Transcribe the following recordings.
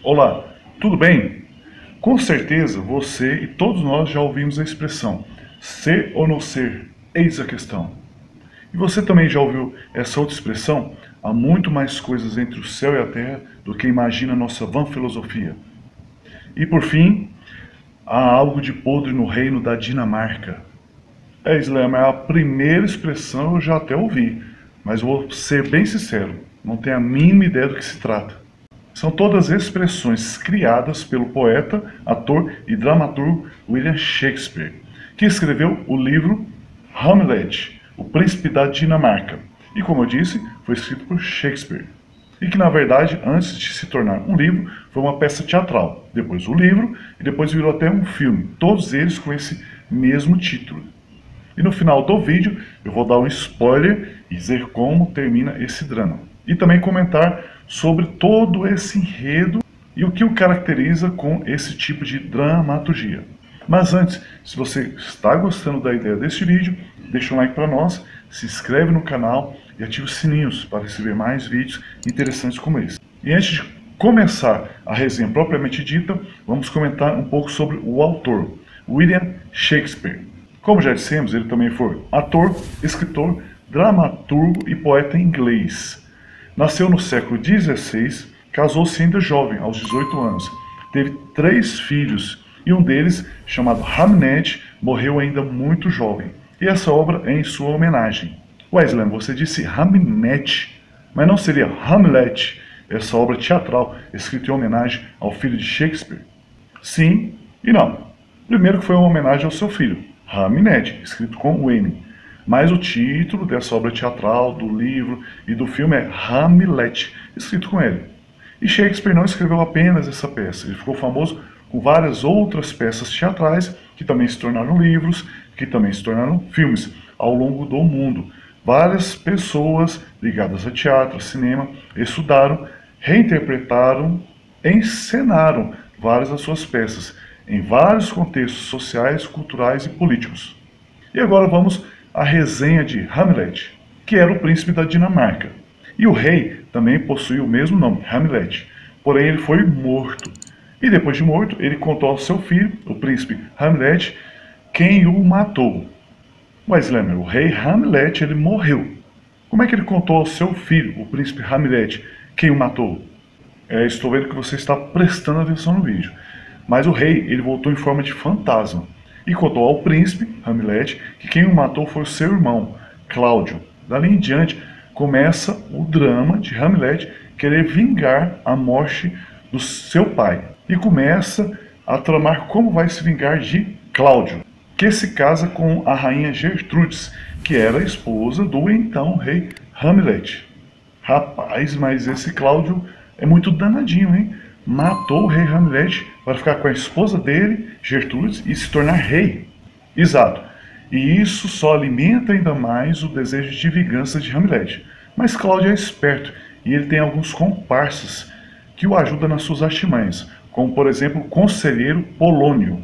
Olá, tudo bem? Com certeza você e todos nós já ouvimos a expressão ser ou não ser, eis a questão. E você também já ouviu essa outra expressão? Há muito mais coisas entre o céu e a terra do que imagina a nossa vã filosofia. E por fim, há algo de podre no reino da Dinamarca. Islam, é a primeira expressão eu já até ouvi, mas vou ser bem sincero, não tenho a mínima ideia do que se trata. São todas expressões criadas pelo poeta, ator e dramaturgo William Shakespeare, que escreveu o livro Hamlet, o Príncipe da Dinamarca. E como eu disse, foi escrito por Shakespeare. E que na verdade, antes de se tornar um livro, foi uma peça teatral. Depois o livro e depois virou até um filme, todos eles com esse mesmo título. E no final do vídeo eu vou dar um spoiler e dizer como termina esse drama. E também comentar sobre todo esse enredo e o que o caracteriza com esse tipo de dramaturgia. Mas antes, se você está gostando da ideia deste vídeo, deixa um like para nós, se inscreve no canal e ative os sininhos para receber mais vídeos interessantes como esse. E antes de começar a resenha propriamente dita, vamos comentar um pouco sobre o autor, William Shakespeare. Como já dissemos, ele também foi ator, escritor, dramaturgo e poeta inglês. Nasceu no século XVI, casou-se ainda jovem, aos 18 anos. Teve 3 filhos e um deles, chamado Hamlet, morreu ainda muito jovem. E essa obra é em sua homenagem. Islam, você disse Hamlet, mas não seria Hamlet, essa obra teatral escrita em homenagem ao filho de Shakespeare? Sim e não. Primeiro que foi uma homenagem ao seu filho, Hamlet, escrito com o M. Mas o título dessa obra teatral, do livro e do filme é Hamlet, escrito com ele. E Shakespeare não escreveu apenas essa peça, ele ficou famoso com várias outras peças teatrais que também se tornaram livros, que também se tornaram filmes ao longo do mundo. Várias pessoas ligadas a teatro, a cinema, estudaram, reinterpretaram, encenaram várias das suas peças em vários contextos sociais, culturais e políticos. E agora vamos à resenha de Hamlet, que era o príncipe da Dinamarca. E o rei também possuía o mesmo nome, Hamlet, porém ele foi morto. E depois de morto, ele contou ao seu filho, o príncipe Hamlet, quem o matou. Mas lembra, o rei Hamlet, ele morreu. Como é que ele contou ao seu filho, o príncipe Hamlet, quem o matou? Estou vendo que você está prestando atenção no vídeo. Mas o rei, ele voltou em forma de fantasma e contou ao príncipe Hamlet que quem o matou foi o seu irmão, Cláudio. Dali em diante, começa o drama de Hamlet querer vingar a morte do seu pai. E começa a tramar como vai se vingar de Cláudio, que se casa com a rainha Gertrudes, que era a esposa do então rei Hamlet. Rapaz, mas esse Cláudio é muito danadinho, hein? Matou o rei Hamlet para ficar com a esposa dele, Gertrudes, e se tornar rei. Exato. E isso só alimenta ainda mais o desejo de vingança de Hamlet. Mas Cláudio é esperto e ele tem alguns comparsas que o ajudam nas suas artimanhas, como por exemplo o conselheiro Polônio,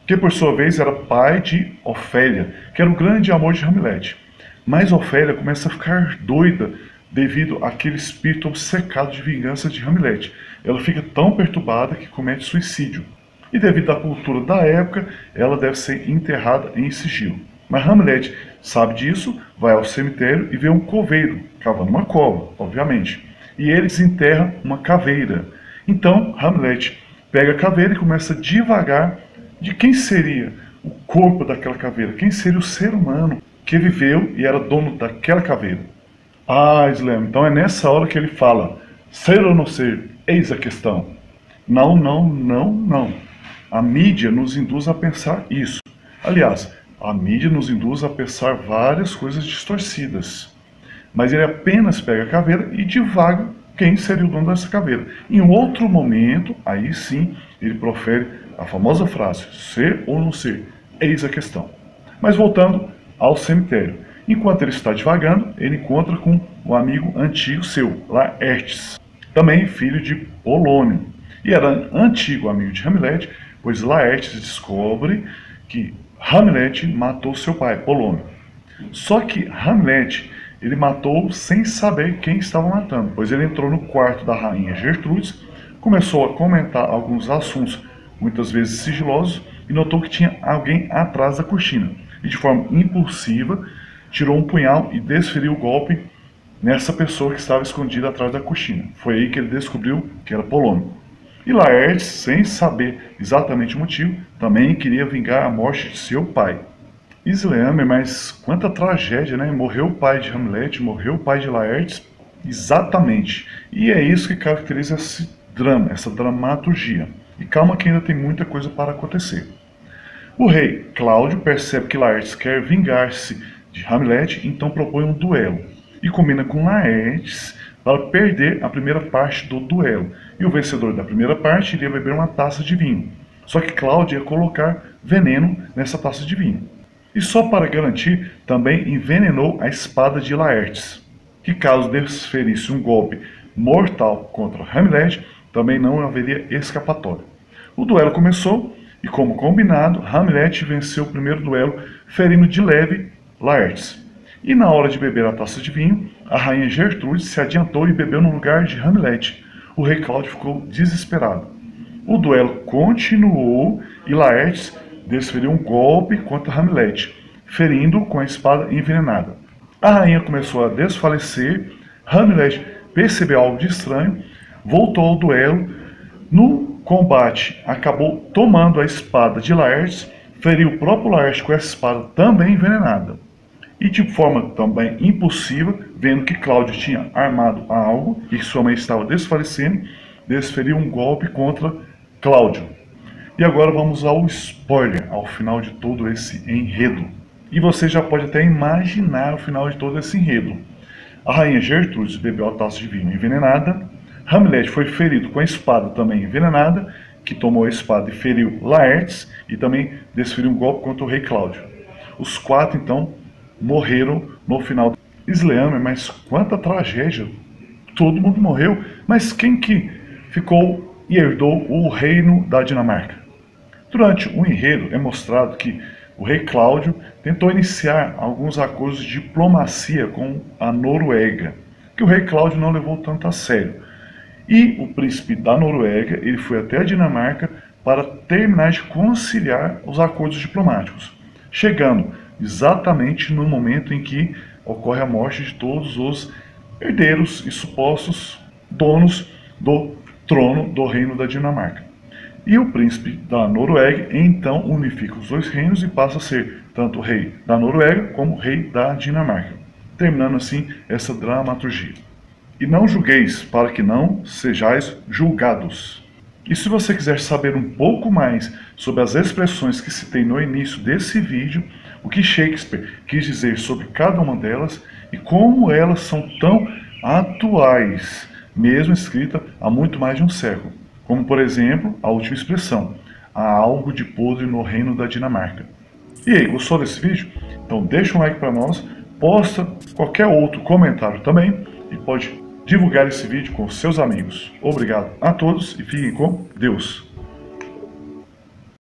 que por sua vez era pai de Ofélia, que era o grande amor de Hamlet. Mas Ofélia começa a ficar doida devido àquele espírito obcecado de vingança de Hamlet. Ela fica tão perturbada que comete suicídio. E devido à cultura da época, ela deve ser enterrada em sigilo. Mas Hamlet sabe disso, vai ao cemitério e vê um coveiro cavando uma cova, obviamente. E ele desenterra uma caveira. Então Hamlet pega a caveira e começa a divagar de quem seria o corpo daquela caveira, quem seria o ser humano que viveu e era dono daquela caveira. Islam, então é nessa hora que ele fala, ser ou não ser, eis a questão. Não, não, não, não. A mídia nos induz a pensar isso. Aliás, a mídia nos induz a pensar várias coisas distorcidas. Mas ele apenas pega a caveira e divaga quem seria o dono dessa caveira. Em um outro momento, aí sim, ele profere a famosa frase, ser ou não ser, eis a questão. Mas voltando ao cemitério. Enquanto ele está divagando, ele encontra com um amigo antigo seu, Laertes, também filho de Polônio. E era antigo amigo de Hamlet, pois Laertes descobre que Hamlet matou seu pai, Polônio. Só que Hamlet, ele matou sem saber quem estava matando, pois ele entrou no quarto da rainha Gertrudes, começou a comentar alguns assuntos, muitas vezes sigilosos, e notou que tinha alguém atrás da cortina. E de forma impulsiva, tirou um punhal e desferiu o golpe nessa pessoa que estava escondida atrás da cortina. Foi aí que ele descobriu que era Polônio. E Laertes, sem saber exatamente o motivo, também queria vingar a morte de seu pai. Isleamer, mas quanta tragédia, né? Morreu o pai de Hamlet, morreu o pai de Laertes, exatamente. E é isso que caracteriza esse drama, essa dramaturgia. E calma que ainda tem muita coisa para acontecer. O rei Cláudio percebe que Laertes quer vingar-se de Hamlet, então propõe um duelo. E combina com Laertes para perder a primeira parte do duelo. E o vencedor da primeira parte iria beber uma taça de vinho. Só que Cláudio ia colocar veneno nessa taça de vinho. E só para garantir, também envenenou a espada de Laertes, que caso desferisse um golpe mortal contra Hamlet, também não haveria escapatória. O duelo começou e, como combinado, Hamlet venceu o primeiro duelo, ferindo de leve Laertes. E na hora de beber a taça de vinho, a rainha Gertrude se adiantou e bebeu no lugar de Hamlet. O rei Cláudio ficou desesperado. O duelo continuou e Laertes desferiu um golpe contra Hamlet, ferindo-o com a espada envenenada. A rainha começou a desfalecer, Hamlet percebeu algo de estranho, voltou ao duelo. No combate, acabou tomando a espada de Laertes, feriu o próprio Laertes com essa espada também envenenada. E de forma também impulsiva, vendo que Cláudio tinha armado algo e que sua mãe estava desfalecendo, desferiu um golpe contra Cláudio. E agora vamos ao spoiler, ao final de todo esse enredo. E você já pode até imaginar o final de todo esse enredo. A rainha Gertrude bebeu a taça de vinho envenenada, Hamlet foi ferido com a espada também envenenada, que tomou a espada e feriu Laertes, e também desferiu um golpe contra o rei Cláudio. Os quatro, então, morreram no final. Isleamer, mas quanta tragédia! Todo mundo morreu, mas quem que ficou e herdou o reino da Dinamarca? Durante o enredo é mostrado que o rei Cláudio tentou iniciar alguns acordos de diplomacia com a Noruega, que o rei Cláudio não levou tanto a sério. E o príncipe da Noruega, ele foi até a Dinamarca para terminar de conciliar os acordos diplomáticos, chegando exatamente no momento em que ocorre a morte de todos os herdeiros e supostos donos do trono do reino da Dinamarca. E o príncipe da Noruega então unifica os dois reinos e passa a ser tanto o rei da Noruega como o rei da Dinamarca, terminando assim essa dramaturgia. E não julgueis, para que não sejais julgados. E se você quiser saber um pouco mais sobre as expressões que citei no início desse vídeo, o que Shakespeare quis dizer sobre cada uma delas e como elas são tão atuais, mesmo escrita há muito mais de um século, como por exemplo a última expressão, há algo de podre no reino da Dinamarca. E aí, gostou desse vídeo? Então deixa um like para nós, posta qualquer outro comentário também e pode divulgar esse vídeo com seus amigos. Obrigado a todos e fiquem com Deus.